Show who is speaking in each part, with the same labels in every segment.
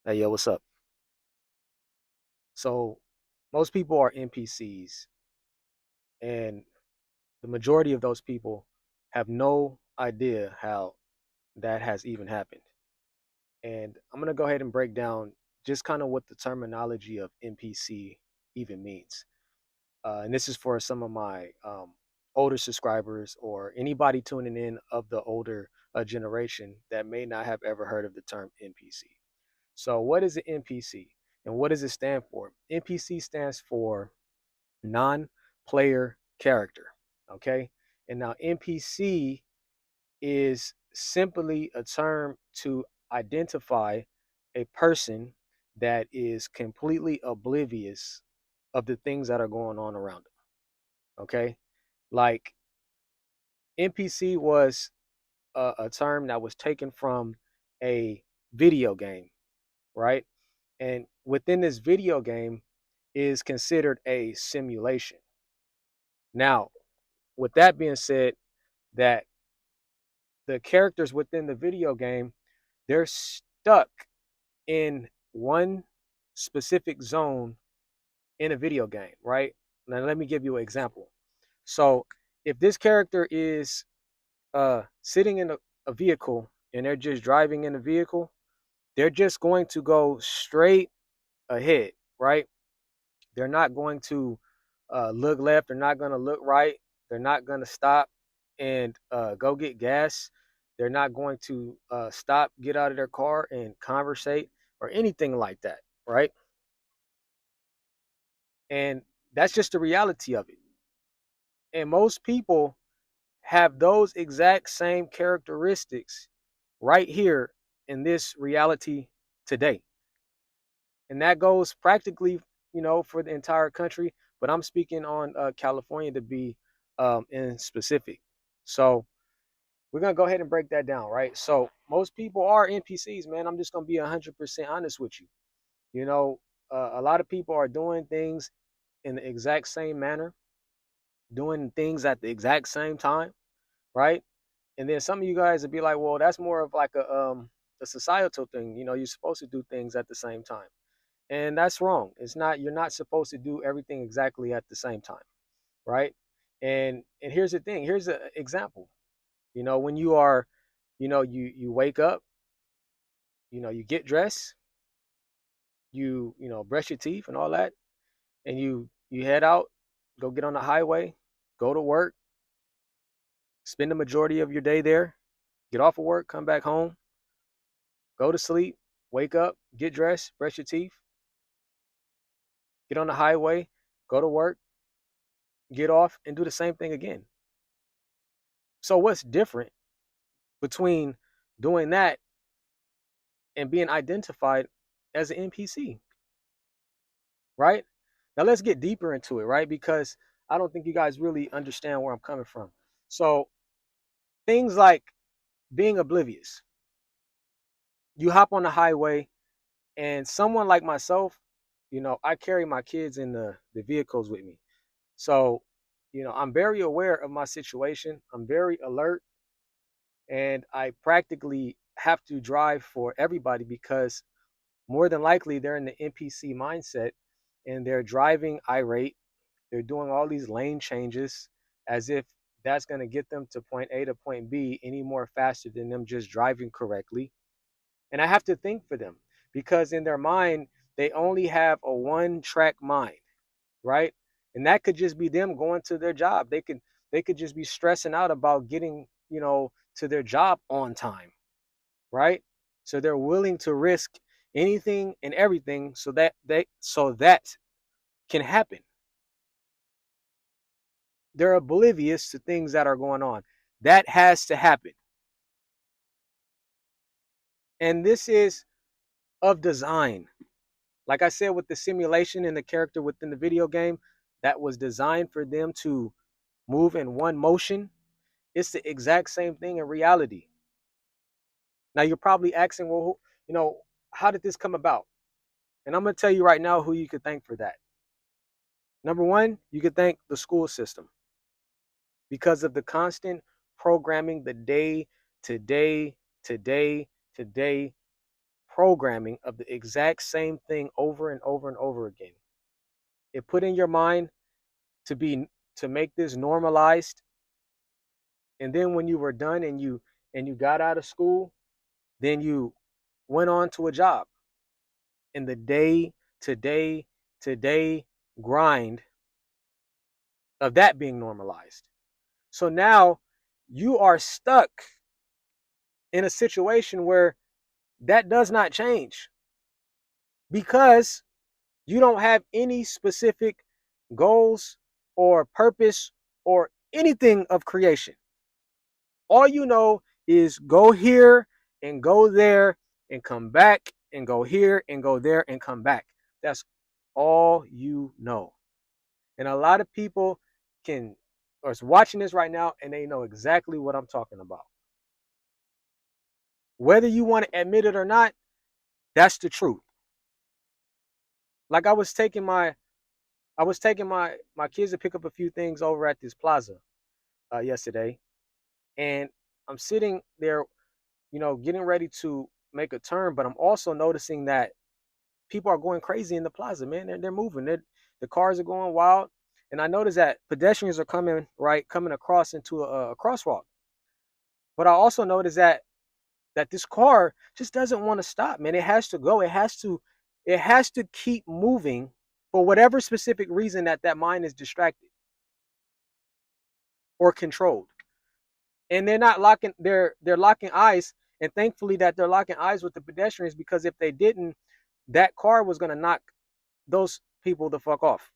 Speaker 1: Hey, yo, what's up? So, most people are NPCs, and the majority of those people have no idea how that has even happened. And I'm going to go ahead and break down just kind of what the terminology of NPC even means. And this is for some of my older subscribers or anybody tuning in of the older generation that may not have ever heard of the term NPC. So, what is an NPC and what does it stand for? NPC stands for non-player character. Okay. And now NPC is simply a term to identify a person that is completely oblivious of the things that are going on around them. Okay. Like NPC was a term that was taken from a video game, right? And within this video game is considered a simulation. Now, with that being said, that the characters within the video game, they're stuck in one specific zone in a video game, right? Now let me give you an example. So if this character is sitting in a vehicle and they're just driving in a vehicle, they're just going to go straight ahead, right? They're not going to look left. They're not going to look right. They're not going to stop and go get gas. They're not going to stop, get out of their car and conversate or anything like that, right? And that's just the reality of it. And most people have those exact same characteristics right here in this reality today. And that goes practically, for the entire country. But I'm speaking on California to be in specific. So we're gonna go ahead and break that down, right? So most people are NPCs, man. I'm just gonna be 100% honest with you. You know, a lot of people are doing things in the exact same manner, doing things at the exact same time, right? And then some of you guys would be like, well, that's more of like a societal thing. You're supposed to do things at the same time. And that's wrong. It's not, you're not supposed to do everything exactly at the same time, right? And here's the thing. Here's an example. When you are, you wake up, you get dressed, you brush your teeth and all that, and you head out, go get on the highway, go to work, spend the majority of your day there, get off of work, come back home, go to sleep, wake up, get dressed, brush your teeth, get on the highway, go to work, get off, and do the same thing again. So what's different between doing that and being identified as an NPC, right? Now let's get deeper into it, right? Because I don't think you guys really understand where I'm coming from. So things like being oblivious. You hop on the highway and someone like myself, I carry my kids in the vehicles with me. So, I'm very aware of my situation. I'm very alert and I practically have to drive for everybody because more than likely they're in the NPC mindset and they're driving irate. They're doing all these lane changes as if that's going to get them to point A to point B any more faster than them just driving correctly. And I have to think for them because in their mind, they only have a one track mind, right? And that could just be them going to their job. They could just be stressing out about getting, to their job on time, right? So they're willing to risk anything and everything so that can happen. They're oblivious to things that are going on. That has to happen. And this is of design. Like I said, with the simulation and the character within the video game that was designed for them to move in one motion, it's the exact same thing in reality. Now you're probably asking, well, how did this come about? And I'm going to tell you right now who you could thank for that. Number one, you could thank the school system because of the constant programming, the day to day to day to day programming of the exact same thing over and over and over again. It put in your mind to make this normalized, and then when you were done and you got out of school, then you went on to a job. And the day to day to day grind of that being normalized. So now you are stuck in a situation where that does not change because you don't have any specific goals or purpose or anything of creation. All you know is go here and go there and come back and go here and go there and come back. That's all you know. And a lot of people can are watching this right now and they know exactly what I'm talking about. Whether you want to admit it or not, that's the truth. Like I was taking my kids to pick up a few things over at this plaza yesterday, and I'm sitting there, getting ready to make a turn, but I'm also noticing that people are going crazy in the plaza, man. They're moving. The cars are going wild, and I notice that pedestrians are coming across into a crosswalk. But I also notice that this car just doesn't want to stop, man. It has to go. It has to keep moving for whatever specific reason that mind is distracted or controlled. And they're not locking they're locking eyes, and thankfully that they're locking eyes with the pedestrians, because if they didn't, that car was going to knock those people the fuck off.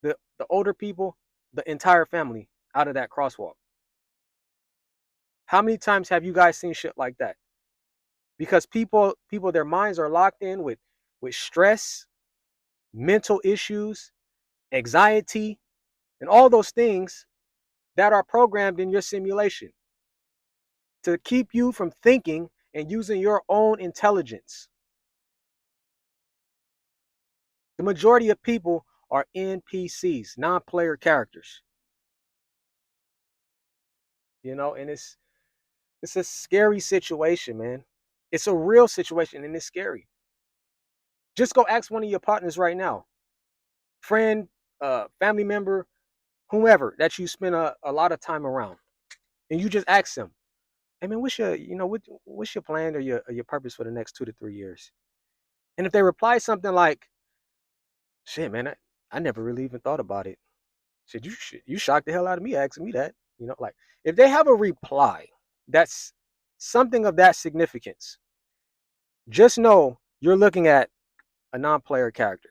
Speaker 1: The older people, the entire family out of that crosswalk. How many times have you guys seen shit like that? Because people their minds are locked in with stress, mental issues, anxiety, and all those things that are programmed in your simulation to keep you from thinking and using your own intelligence. The majority of people are NPCs, non-player characters. And it's a scary situation, man. It's a real situation and it's scary. Just go ask one of your partners right now, friend, family member, whomever that you spend a lot of time around, and you just ask them, "Hey man, what's your plan or your purpose for the next 2 to 3 years?" And if they reply something like, "Shit, man, I never really even thought about it." Shit, you shocked the hell out of me asking me that. Like if they have a reply that's something of that significance, just know you're looking at a non-player character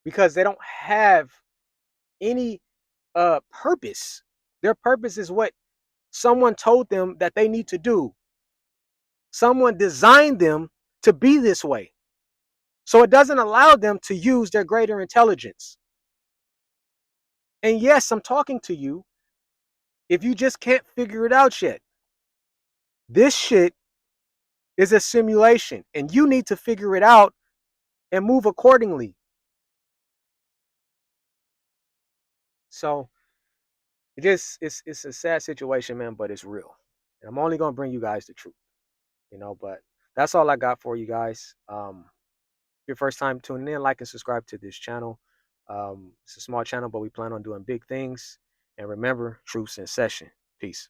Speaker 1: because they don't have any purpose. Their purpose is what someone told them that they need to do. Someone designed them to be this way. So it doesn't allow them to use their greater intelligence. And yes, I'm talking to you if you just can't figure it out yet. This shit is a simulation and you need to figure it out and move accordingly. So it's a sad situation, man, but it's real. And I'm only gonna bring you guys the truth, but that's all I got for you guys. If your first time tuning in, like and subscribe to this channel. It's a small channel, but we plan on doing big things. And remember, truth's in session. Peace.